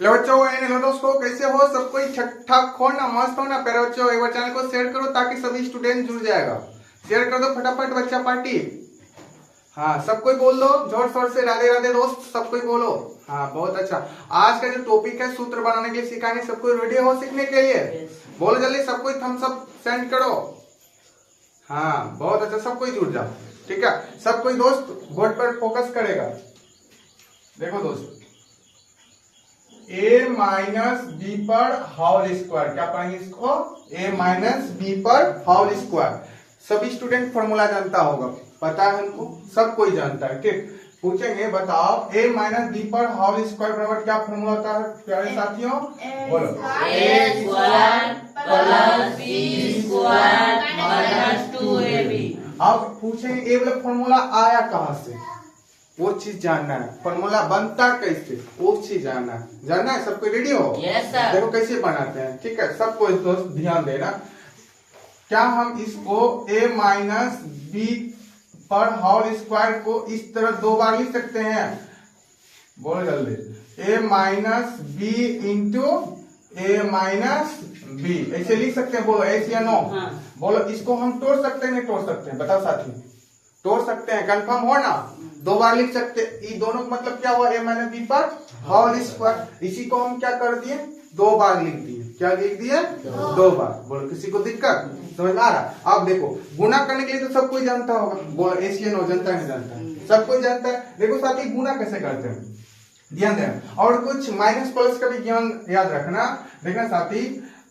लो बच्चों हेलो दोस्तों, कैसे हो? सब कोई ठीक ठाक हो ना? मस्त हो ना? प्यारे बच्चों, एक बार चैनल को शेयर करो ताकि सभी स्टूडेंट जुड़ जाएगा। शेयर कर दो फटाफट बच्चा पार्टी। हाँ, सब कोई बोल दो जोर शोर से, राधे राधे दोस्त, सब कोई बोलो। हाँ, बहुत अच्छा। आज का जो टॉपिक है सूत्र बनाने के लिए सिखाने, सब कोई रेडी हो सीखने के लिए? बोलो जल्दी, सब कोई थम्स अप सेंड करो। हाँ, बहुत अच्छा, सब कोई जुड़ जाओ। ठीक है, सब कोई दोस्त बोर्ड पर फोकस करेगा। देखो दोस्त, a माइनस बी पर होल स्क्वायर, क्या पढ़ेंगे इसको? a माइनस बी पर होल स्क्वायर। सभी स्टूडेंट फॉर्मूला जानता होगा, पता है हमको, सब कोई जानता है। ठीक, पूछेंगे बताओ a माइनस बी पर होल स्क्वायर बराबर क्या फॉर्मूला होता है प्यारे साथियों? बोलो। a square plus b square minus 2ab। अब पूछेंगे ए वाला फॉर्मूला आया कहां से, वो चीज जानना है। फॉर्मूला बनता कैसे, वो चीज जानना है। सबको रेडी हो? Yes sir. देखो कैसे बनाते हैं। ठीक है, सबको दोस्त ध्यान देना। क्या हम इसको a माइनस बी पर होल स्क्वायर को इस तरह दो बार लिख सकते हैं? बोलो जल्दी। a minus B into a minus B, ऐसे लिख सकते हैं? बोलो ऐसे या नो? हाँ। बोलो, इसको हम तोड़ सकते हैं नहीं तोड़ सकते हैं? बताओ साथी, तोड़ सकते हैं, कंफर्म हो ना? दो बार लिख सकते। ये दोनों का मतलब क्या हुआ? a माइनस बी पर होल स्क्वायर। इसी को हम क्या कर दिए? दो बार लिख दिए। क्या लिख दिए? दो बार। बोलो, किसी को दिक्कत समझ में आ रहा? अब देखो, गुना करने के लिए तो सब कोई जानता होगा। बोलो एशियन हो, जानता है नहीं जानता है? सब कोई जानता है। देखो साथी, गुना कैसे करते हैं ध्यान देना, और कुछ माइनस प्लस का भी ज्ञान याद रखना। देखना साथी,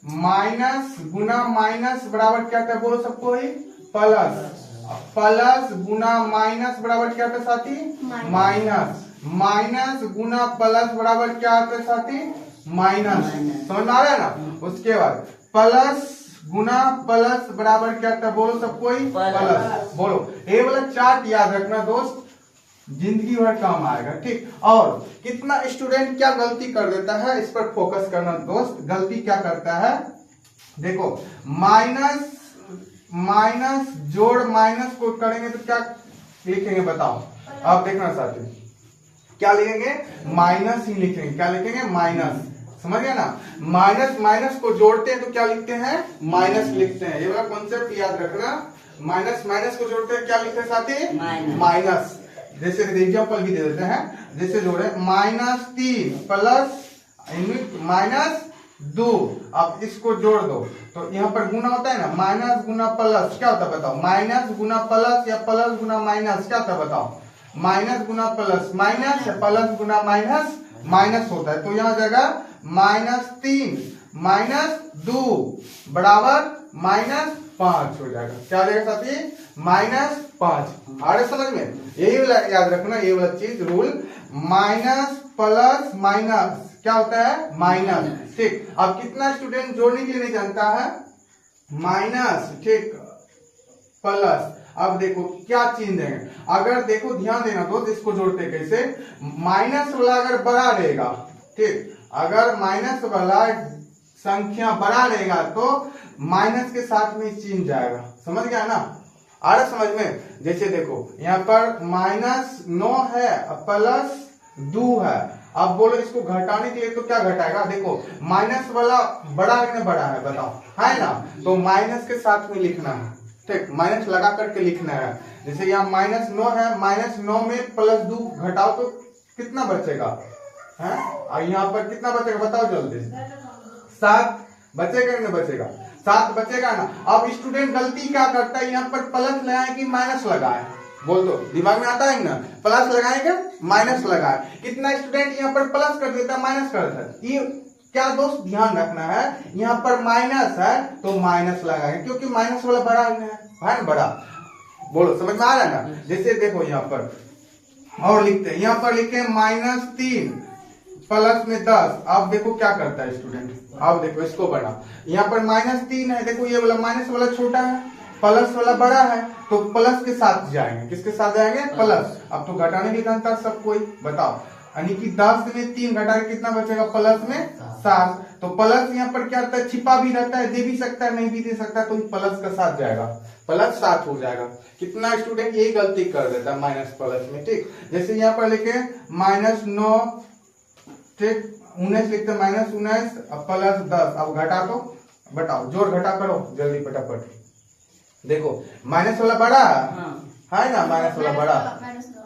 माइनस गुना माइनस बराबर क्या था? बोलो सबको ही प्लस। प्लस गुना माइनस बराबर क्या था साथी? माइनस। माइनस गुना प्लस बराबर क्या आता है साथी? माइनस। समझ में आ रहा है ना? उसके बाद प्लस गुना प्लस बराबर क्या था? बोलो सबको ही प्लस। बोलो, ये वाला चार्ट याद रखना दोस्त, जिंदगी भर काम आएगा। ठीक, और कितना स्टूडेंट क्या गलती कर देता है, इस पर फोकस करना दोस्त। गलती क्या करता है? देखो, माइनस माइनस जोड़ माइनस को करेंगे तो क्या लिखेंगे बताओ? अब देखना साथी, क्या लिखेंगे? माइनस ही लिखेंगे। क्या लिखेंगे? माइनस। समझ गया ना? माइनस माइनस को जोड़ते हैं तो क्या लिखते हैं? माइनस लिखते हैं। ये वाला कॉन्सेप्ट याद रखना। माइनस माइनस को जोड़ते हैं, क्या लिखते हैं साथी? माइनस। जैसे एग्जाम्पल भी दे देते हैं, जैसे जोड़े -3 प्लस माइनस 2। अब इसको जोड़ दो तो यहाँ पर गुना होता है ना, माइनस गुना प्लस क्या होता है बताओ? माइनस गुना प्लस या प्लस गुना माइनस क्या होता है बताओ? माइनस गुना प्लस माइनस या प्लस गुना माइनस माइनस होता है। तो यहाँ जगह -3 माइनस 2 बराबर -5 हो जाएगा। क्या हो जाएगा साथी? -5। आ रहे समझ में? यही वाला याद रखना, ये वाला चीज रूल। माइनस प्लस माइनस क्या होता है? माइनस। ठीक, अब कितना स्टूडेंट जोड़ने के लिए नहीं जानता है? माइनस, ठीक, प्लस। अब देखो क्या चीज देंगे, अगर देखो ध्यान देना दोस्त, इसको जोड़ते कैसे? माइनस वाला अगर बड़ा रहेगा, ठीक, अगर माइनस वाला संख्या बड़ा रहेगा तो माइनस के साथ में चिन्ह जाएगा। समझ गया ना? आ रहा समझ में? जैसे देखो यहाँ पर -9 है, प्लस 2 है। अब बोलो इसको घटाने के लिए तो क्या घटाएगा? देखो माइनस वाला बड़ा है ना, बड़ा है बताओ, है ना? तो माइनस के साथ में लिखना है। ठीक, माइनस लगा करके लिखना है। जैसे यहाँ -9 है, -9 में +2 घटाओ तो कितना बचेगा? है, और यहाँ पर कितना बचेगा बताओ जल्दी? 7 बचेगा ना? बचेगा, 7 बचेगा ना? अब स्टूडेंट गलती क्या करता है, यहाँ पर प्लस लगाए कि माइनस लगाए? बोल दो, दिमाग में आता है ना? प्लस लगाएगा माइनस लगाए? कितना स्टूडेंट यहाँ पर प्लस कर देता है, माइनस कर देता है? ये क्या दोस्त ध्यान रखना है, यहाँ पर माइनस है तो माइनस लगाएंगे, क्योंकि माइनस वाला बड़ा है ना, बड़ा। बोलो समझ में आ रहा है ना? जैसे देखो यहाँ पर और लिखते हैं, यहाँ पर लिखे -3 प्लस में 10। अब देखो क्या करता है स्टूडेंट, अब देखो इसको बड़ा, यहाँ पर -3 है, देखो ये वाला माइनस वाला छोटा है, प्लस वाला बड़ा है, तो प्लस के साथ जाएंगे। किसके साथ जाएंगे? प्लस। अब तो घटाने की जानता सब कोई, बताओ, यानी कि 10 में 3 घटा के कितना बचेगा? प्लस में 7। तो प्लस यहाँ पर क्या रहता है? छिपा भी रहता है, दे भी सकता है, नहीं भी दे सकता, तो प्लस का साथ जाएगा, +7 हो जाएगा। कितना स्टूडेंट यही गलती कर देता है माइनस प्लस में। ठीक, जैसे यहाँ पर लिखे -9, ठीक, 19 लिखते -19 अब +10, अब घटा दो, बताओ जोड़ घटा करो जल्दी फटाफट। देखो माइनस वाला बड़ा है ना, माइनस वाला बड़ा,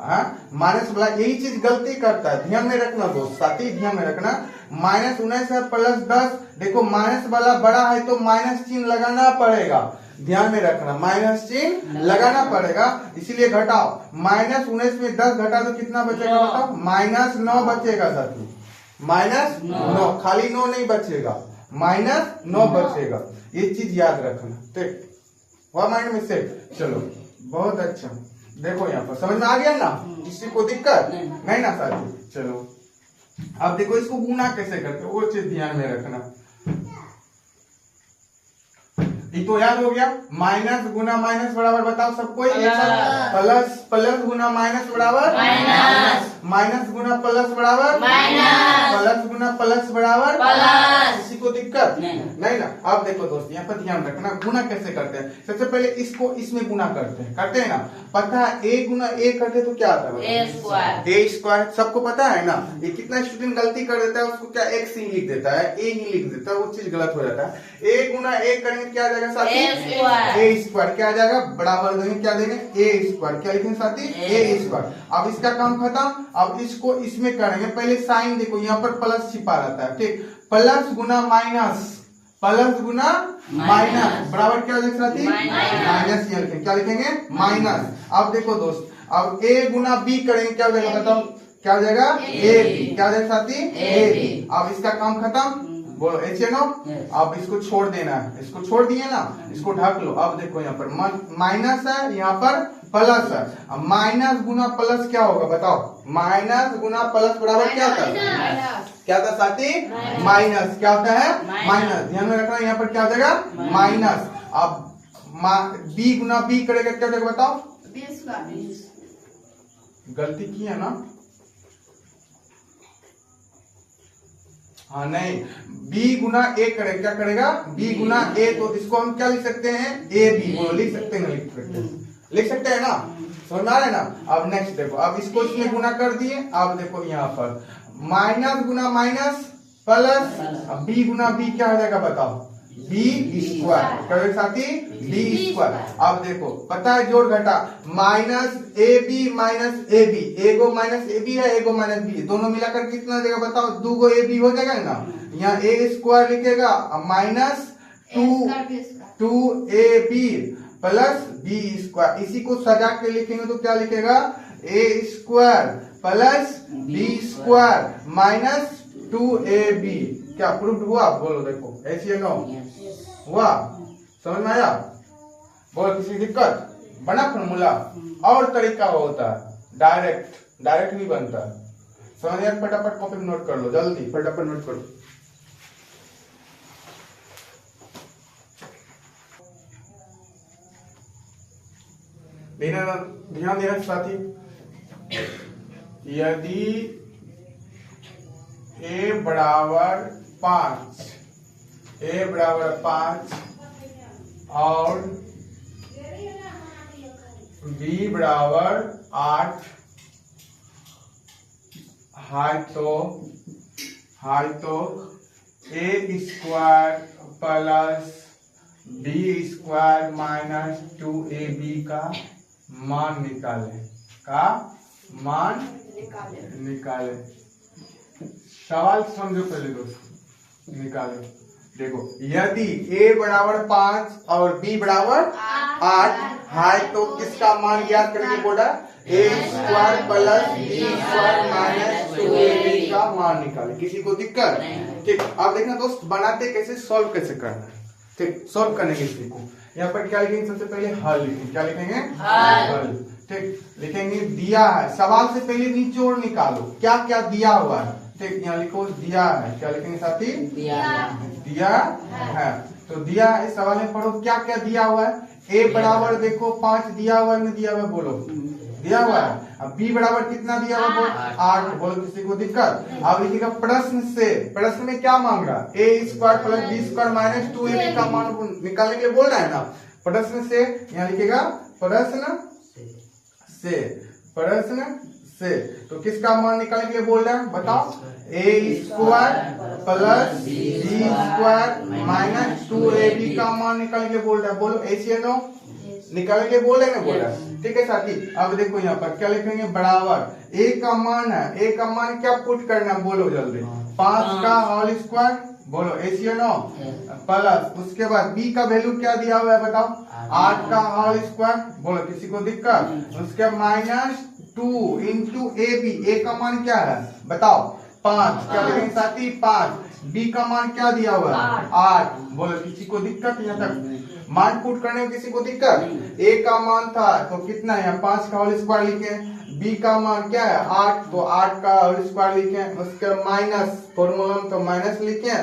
हाँ माइनस वाला यही चीज गलती करता है, ध्यान में रखना दोस्त, साथ ही ध्यान में रखना। -19 है +10, देखो माइनस वाला बड़ा है तो माइनस चिन्ह लगाना पड़ेगा, ध्यान में रखना, माइनस चिन्ह लगाना पड़ेगा, इसीलिए घटाओ। -19 में 10 घटा तो कितना बचेगा बताओ, -9 बचेगा साथी, -9, खाली 9 नहीं बचेगा, -9 बचेगा, ये चीज याद रखना, ठीक, वह माइंड में सेट। चलो बहुत अच्छा, देखो यहाँ पर समझ में आ गया ना, किसी को दिक्कत नहीं ना साथी। चलो अब देखो इसको गुना कैसे करते वो चीज ध्यान में रखना। ये तो याद हो गया, माइनस गुना माइनस बराबर, बताओ सबको प्लस, प्लस गुना माइनस बराबर माइनस, माइनस गुना प्लस बराबर माइनस, प्लस गुना प्लस बराबर प्लस। किसी को दिक्कत नहीं ना। अब देखो दोस्त यहाँ पर ध्यान रखना, गुना कैसे करते हैं। सबसे पहले इसको इसमें गुना करते हैं ना, पता है a गुना a करते तो क्या आता है, a स्क्वायर, सबको पता है ना। ये कितना स्टूडेंट गलती कर देता है, उसको क्या x ही लिख देता है, a ही लिख देता है, वो चीज गलत हो जाता है। a गुना a करेंगे क्या आ जाएगा साथी, a स्क्वायर, क्या आ जाएगा बराबर देंगे, क्या देंगे a स्क्वायर, क्या लिखेंगे साथी a स्क्वायर। अब इसका काम खत्म, अब इसको इसमें करेंगे, पहले साइन देखो यहाँ पर प्लस छिपा रहता है, ठीक, प्लस गुना माइनस, प्लस गुना माइनस बराबर क्या लिख साथी माइनस, यहाँ लिखेंगे क्या लिखेंगे माइनस। अब देखो दोस्त, अब a गुना b करेंगे क्या हो जाएगा बताओ, क्या हो जाएगा a b, क्या हो जाएगा साथी a b। अब इसका काम खत्म, बोलो एच नो। अब इसको छोड़ देना है, इसको छोड़ दिए ना, इसको ढक लो। अब देखो यहाँ पर माइनस है, यहाँ पर प्लस है, अब माइनस गुना प्लस क्या होगा बताओ, माइनस गुना प्लस बराबर क्या होता है, क्या होता है साथी माइनस, क्या होता है माइनस, ध्यान में रखना, यहाँ पर क्या हो जाएगा माइनस। अब b गुना b करेगा क्या हो जाएगा बताओ, गलती की है ना, हाँ नहीं, b गुना a करेगा क्या करेगा, b गुना a, तो इसको हम क्या लिख सकते हैं a b, बोलो लिख सकते हैं, लिख सकते हैं ना, समझ में आ रहा है ना। अब नेक्स्ट देखो, अब इसको इसमें गुना कर दिए, अब देखो यहाँ पर माइनस गुना माइनस प्लस, अब b गुना b क्या हो जाएगा बताओ, b स्क्वायर, क्या साथी b स्क्वायर। अब देखो पता है जोड़ घटा, माइनस ab माइनस ab, एगो माइनस ab है एगो माइनस b, दोनों मिलाकर कितना देगा बताओ, 2 ab हो जाएगा ना, यहाँ a स्क्वायर लिखेगा minus 2ab plus b square, इसी को सजा के लिखेंगे तो क्या लिखेगा a square plus b square minus 2ab। क्या प्रूफ हुआ, बोलो देखो ऐसे नो हुआ, समझ में आया, बोलो किसी दिक्कत, बना फॉर्मूला। और तरीका होता है डायरेक्ट भी बनता है, समझ यार, फटाफट कॉपी में नोट कर लो, जल्दी फटाफट नोट करो। ध्यान देना साथी, यदि a बराबर 5 और b बराबर 8 है तो a square plus b square minus 2ab का मान निकाले। सवाल समझो पहले दोस्त, निकाले। देखो यदि a बराबर 5 और b बराबर 8 है तो किसका मान ज्ञात करेंगे, बोला a square plus b square minus 2ab का मान निकाले। किसी को दिक्कत, ठीक। अब देखना दोस्त बनाते कैसे, सॉल्व कैसे करना है, ठीक। सॉल्व करने के इसी को यहाँ पर क्या लिखेंगे, सबसे पहले हल लिखेंगे, क्या लिखेंगे हल, ठीक। लिखेंगे दिया है, सवाल से पहले निचोड़ निकालो क्या क्या दिया हुआ है, ठीक। यहाँ लिखो दिया है, क्या लिखेंगे साथी दिया है, तो दिया है, सवाल में पढ़ो क्या क्या दिया हुआ है। a बराबर देखो 5 दिया हुआ है, दिया हुआ है, बोलो दिया हुआ है। अब b बराबर कितना दिया हुआ है 8, बोलो किसी को दिक्कत। अब लिखिएगा प्रश्न से, प्रश्न में क्या मांग रहा है, a square plus b square minus 2ab का मान निकालने के लिए बोल रहा है ना। प्रश्न से यहाँ लिखिएगा प्रश्न से। तो किसका मान निकालने के लिए बोल रहा है बताओ? A square plus B square minus 2ab का मान निकालने के लिए बोल रहा है। बोलो एस या नो? निकालने के लिए बोल रहा है। ठीक है साथी, अब देखो यहाँ पर क्या लिखेंगे? बराबर ए का मान है, ए का मान क्या पुट करना है बोलो जल्दी? 5 का होल स्क्वायर, बोलो एस या नो? प्लस उसके बाद बी का वैल्यू क्या दिया हुआ है बताओ? 8 का होल स्क्वायर, बोलो किसी को दिक्कत? उसके माइनस 2 इंटू ए बी, ए का मान क्या है बताओ? 5, क्या लिखेंगे साथी? 5। बी का मान क्या दिया हुआ है? 8। बोलो किसी को दिक्कत? यहाँ तक मान पुट करने में किसी को दिक्कत? ए का मान था तो कितना है? 5 का होल स्क्वायर लिखे। बी का मान क्या है? 8, तो 8 का होल स्क्वायर लिखे। उसके माइनस फॉर्मूला में तो माइनस लिखे,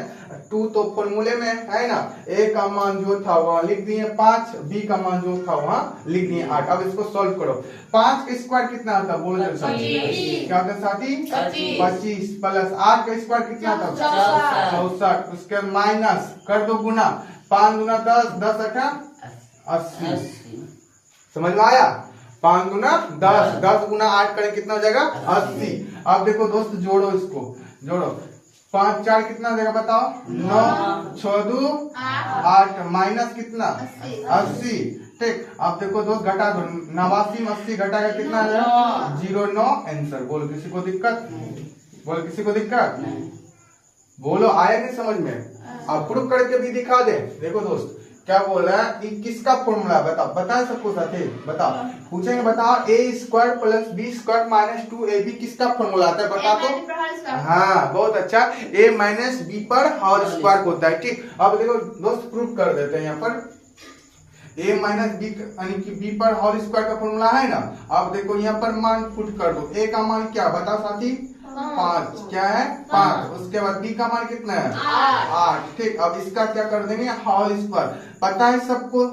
2 तो फॉर्मूले में है ना। ए का मान जो था वहां लिख दिए 5, बी का मान जो था वहां लिख दिए 8। अब इसको सॉल्व करो। 5 का स्क्वायर कितना आता? बोलो जल्दी साथी। क्या होता साथी? 25 प्लस 8 का स्क्वायर कितना था? 64। उसके माइनस कर दो गुना, 5 गुना 10, 10 अठा 80। समझ में आया? 5 गुना 10, 10 गुना 8 करें कितना हो जाएगा? 80। अब देखो दोस्त जोड़ो, इसको जोड़ो। 5 4 कितना हो जाएगा बताओ? 9 6 2 8 माइनस कितना? 80। ठीक, अब देखो दोस्त घटा दो, 89 में 80 घटाएगा कितना आ जाएगा? 09 आंसर। बोलो किसी को दिक्कत? बोलो किसी को दिक्कत? बोलो आया नहीं समझ में? अब प्रूफ करके भी दिखा दे। देखो दोस्त क्या बोल रहा है कि किसका फॉर्मूला बताओ? बताए सबको साथी? बताओ, पूछेंगे बताओ A square plus B square minus 2ab किसका फॉर्मूला आता है बता तो? हाँ बहुत अच्छा, ए माइनस बी पर होल स्क्वायर होता है। ठीक, अब देखो दोस्त प्रूफ कर देते हैं। यहाँ पर ए माइनस बी यानी कि बी पर होल स्क्वायर का फॉर्मूला है ना। अब देखो यहाँ पर मान पुट कर दो। ए का मान क्या बताओ साथी? 5। क्या है? 5। उसके बाद बी का मान कितना है? 8। ठीक, अब इसका क्या कर देंगे? Whole square. पता है सबको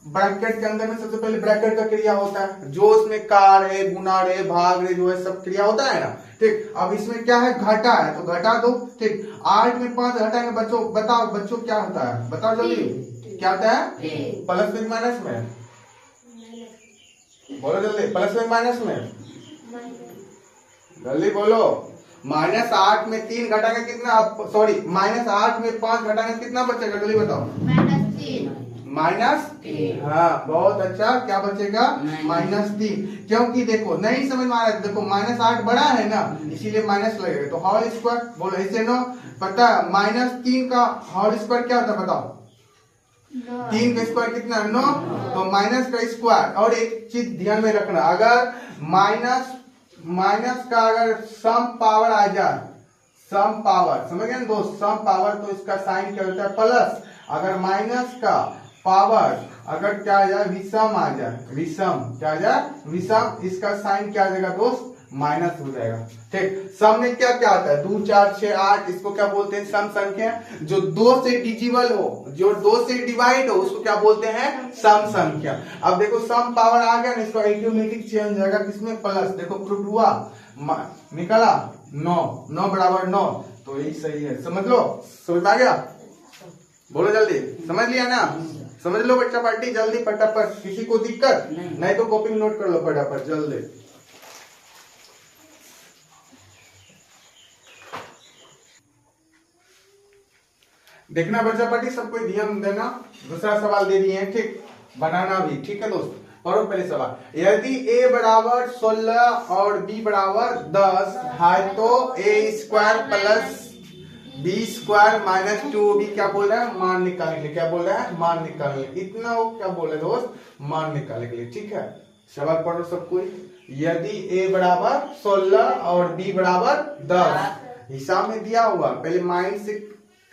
ब्रैकेट के अंदर में सबसे पहले ब्रैकेट का क्रिया होता है, जो उसमें कार है, गुना रे, भाग रे, जो है सब क्रिया होता है ना। ठीक, अब इसमें क्या है? घटा है तो घटा दो। ठीक, 8 में 5 घटाएंगे बच्चों, बताओ बच्चों क्या होता है? बताओ जल्दी, क्या होता है? प्लस में माइनस में? बोलो जल्दी, प्लस में माइनस में? जल्दी बोलो। माइनस 8 में 3 घटाएंगे कितना? सॉरी, माइनस 8 में 5 घटाएंगे कितना बचेगा? जल्दी बताओ। माइनस 3। हाँ बहुत अच्छा, क्या बचेगा? -3। क्योंकि देखो नहीं समझ में आ रहा है, देखो -8 बड़ा है ना, इसीलिए माइनस लगेगा। तो होल स्क्वायर, बोलो ऐसे नो पता है? -3 का होल स्क्वायर क्या होता है बताओ? 3 का स्क्वायर कितना? 9। तो माइनस का स्क्वायर। और एक चीज ध्यान में रखना, अगर माइनस का अगर सम पावर आ जाए, सम पावर समझ गए ना दोस्त? सम पावर तो इसका साइन क्या होता है? प्लस। अगर माइनस का पावर अगर क्या आ जाए? विषम आ जाए, विषम क्या आ जाए? विषम, इसका साइन क्या आ जाएगा दोस्त? माइनस हो जाएगा। ठीक, सम में क्या क्या आता है? 2 4 6 8, इसको क्या बोलते हैं? सम संख्या। जो 2 से डिजिबल हो, जो 2 से डिवाइड हो, उसको क्या बोलते हैं? सम संख्या। अब देखो सम पावर आ गया ना, इसको ऑटोमेटिक चेंज हो जाएगा किसमें? प्लस। देखो प्रूफ हुआ, निकला 9, 9 बराबर 9, तो यही सही है। समझ लो, समझ में आ गया? बोलो जल्दी, समझ लिया ना? समझ लो बच्चा पार्टी जल्दी फटाफट, किसी को दिक्कत नहीं तो कॉपी नोट कर लो फटाफट जल्दी। देखना बच्चा पार्टी, सबको ध्यान देना। दूसरा सवाल दे दिए हैं, ठीक, बनाना भी। ठीक है दोस्त, पढ़ो पहले सवाल। यदि a बराबर 16 और b बराबर 10 है तो a square plus B square minus 2b क्या बोल रहा है? मान निकालने के लिए। क्या बोल रहा है? मान निकालने के लिए। इतना वो क्या बोले दोस्त? मान निकालने के लिए। ठीक है, सवाल पढ़ो सब कोई। यदि a बराबर 16 और b बराबर 10, हिसाब में दिया हुआ, पहले माइंड से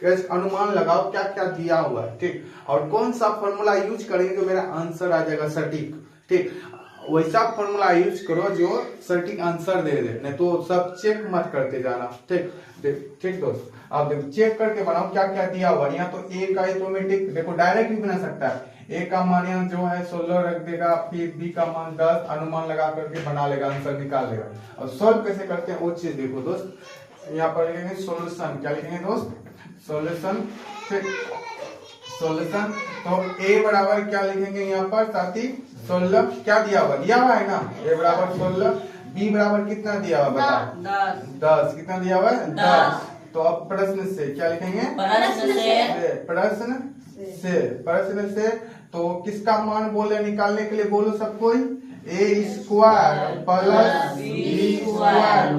अनुमान लगाओ क्या क्या दिया हुआ है। ठीक, और कौन सा फॉर्मूला यूज करेंगे जो मेरा आंसर आ जाएगा सटीक। ठीक, वैसा फॉर्मूला यूज करो जो सटीक आंसर दे दे, नहीं तो सब चेक मत करते जाना। ठीक ठीक दोस्त, आप देखो चेक करके बनाओ क्या क्या दिया हुआ। यहाँ तो ए का ऑटोमेटिक देखो डायरेक्ट भी बना सकता है। ए का मान यहाँ जो है 16 रख देगा, फिर बी का मान 10 अनुमान लगा करके बना लेगा, आंसर निकाल लेगा। और सॉल्व कैसे करते हैं वो चीज देखो दोस्त। यहाँ पर लिखेंगे सोल्यूशन, क्या लिखेंगे दोस्त? सोल्यूशन। ठीक, सोल्यूशन तो a बराबर क्या लिखेंगे यहाँ पर साथी? 16। क्या दिया हुआ? दिया हुआ है ना, a बराबर 16, बी बराबर कितना दिया हुआ बताओ? 10 कितना दिया हुआ है? 10। तो अब प्रश्न से क्या लिखेंगे? प्रश्न से तो किसका मान बोले निकालने के लिए बोलो सब कोई? A square plus B square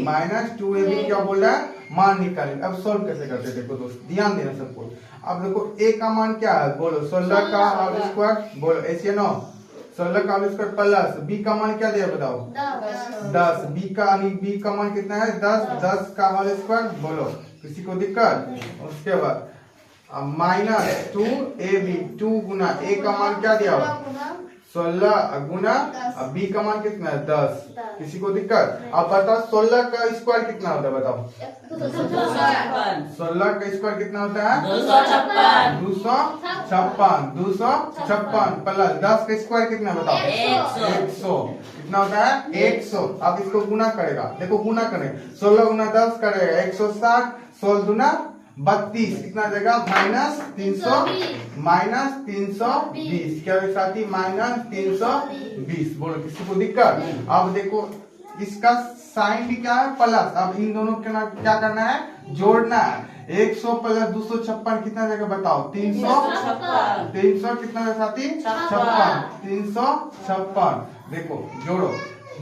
minus 2ab क्या बोल रहा है? मान निकालेंगे। अब सॉल्व कैसे करते देखो दोस्त, ध्यान देना सबको। अब देखो ए का मान क्या है बोलो? 16 का होल स्क्वायर बोलो, ऐसे ना 16 का होल स्क्वायर प्लस बी का मान क्या दिया बताओ? 10। बी का मान कितना है? 10 का होल स्क्वायर बोलो, किसी को दिक्कत? उसके बाद माइनस 2ab 2 गुना ए का मान क्या दिया हुआ? 16 गुना बी का मान कितना है? 10। किसी को दिक्कत? अब बताओ 16 का स्क्वायर कितना होता है बताओ? 16 का स्क्वायर कितना होता है? 256 प्लस 10 का स्क्वायर कितना बताओ? 100। कितना होता है? 100। अब इसको गुना करेगा, देखो गुना करें, 16 गुना 10 करेगा 160, 16 गुना 32 कितना देगा? माइनस 320 क्या साथी? माइनस 320। बोलो किसी को दिक्कत? अब देखो इसका साइन भी क्या है? प्लस। अब इन दोनों के ना क्या करना है? जोड़ना है। 100 प्लस 256 कितना देगा बताओ? 300 कितना है साथी? 356। देखो जोड़ो,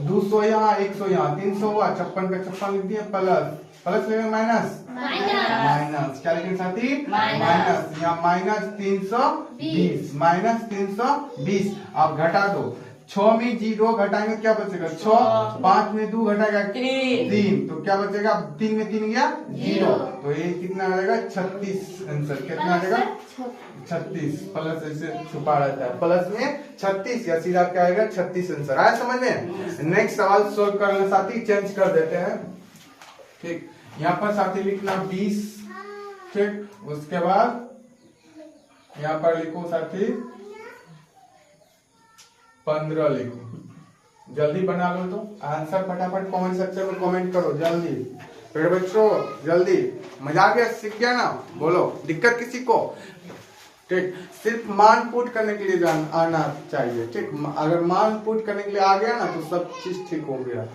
200 यहाँ 100 यहाँ 300 हुआ, 56 का 56 लिख दिया, प्लस लेंगे माइनस क्या लिखेंगे साथी? माइनस। यहाँ माइनस 320 अब घटा दो, 6 में 0 घटाएंगे क्या बचेगा? 6। 5 में 2 घटाएगा 3, तो क्या बचेगा? 3 में 3 गया 0, तो ये कितना आ जाएगा? 36 आंसर। कितना आ जाएगा? 36। प्लस ऐसे छुपा रहता है, प्लस में 36 या सीधा क्या आएगा? 36 आंसर। आया समझ में? नेक्स्ट सवाल सोल्व करना साथी, चेंज कर देते हैं। ठीक, यहाँ पर साथी लिखना 20। ठीक, उसके बाद यहाँ पर लिखो साथी 15 लिखो। जल्दी बना लो तो आंसर फटाफट कमेंट सेक्शन में कमेंट करो जल्दी। फिर बच्चों जल्दी, मजा आ गया? सीख गया ना? बोलो दिक्कत किसी को? ठीक, सिर्फ मान पुट करने के लिए आना चाहिए। ठीक, अगर मान पुट करने के लिए आ गया ना तो सब चीज ठीक हो गया।